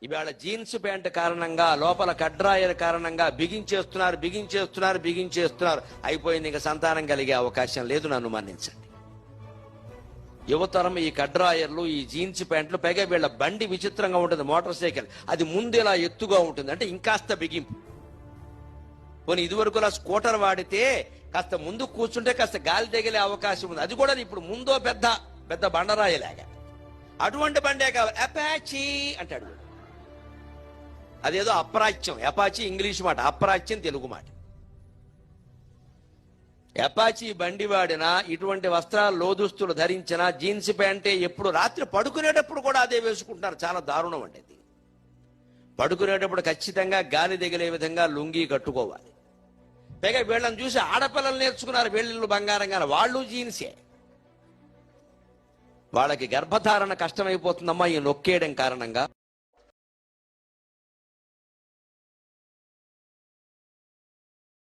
ఇవాళ jeans pant కారణంగా లోపల కడ్రాయర్ కారణంగా బిగించేస్తున్నారు అయిపోయింది. ఇంకా సంతానం కలిగే అవకాశం లేదు. నన్ను మన్నించండి. యువతరం ఈ కడ్రాయర్లు, ఈ జీన్స్ ప్యాంట్లు, పైగా వీళ్ళ బండి విచిత్రంగా ఉంటుంది. మోటార్ సైకిల్ అది ముందు ఇలా ఎత్తుగా ఉంటుంది, అంటే ఇంకాస్త బిగింపు. పోనీ ఇదివరకులా స్కూటర్ వాడితే కాస్త ముందు కూర్చుంటే కాస్త గాలి తగిలే అవకాశం ఉంది. అది కూడా ఇప్పుడు ముందో పెద్ద పెద్ద బండరాయిలాగా. అటువంటి బండే కావాలి. అపాచీ అంటాడు. అదేదో అప్రాచ్యం. అపాచీ ఇంగ్లీష్ మాట, అప్రాచ్యం తెలుగు మాట. అపాచీ బండి వాడినా, ఇటువంటి వస్త్రాలు లోదుస్తులు ధరించినా, జీన్స్ ప్యాంటే ఎప్పుడు రాత్రి పడుకునేటప్పుడు కూడా అదే వేసుకుంటున్నారు. చాలా దారుణం అండి ఇది. పడుకునేటప్పుడు ఖచ్చితంగా గాలి తగిలే విధంగా లుంగీ కట్టుకోవాలి. పైగా వీళ్ళని చూసి ఆడపిల్లలు నేర్చుకున్నారు. వీళ్ళు బంగారంగా వాళ్ళు జీన్సే. వాళ్ళకి గర్భధారణ కష్టమైపోతుందమ్మా ఈ నొక్కేయడం కారణంగా.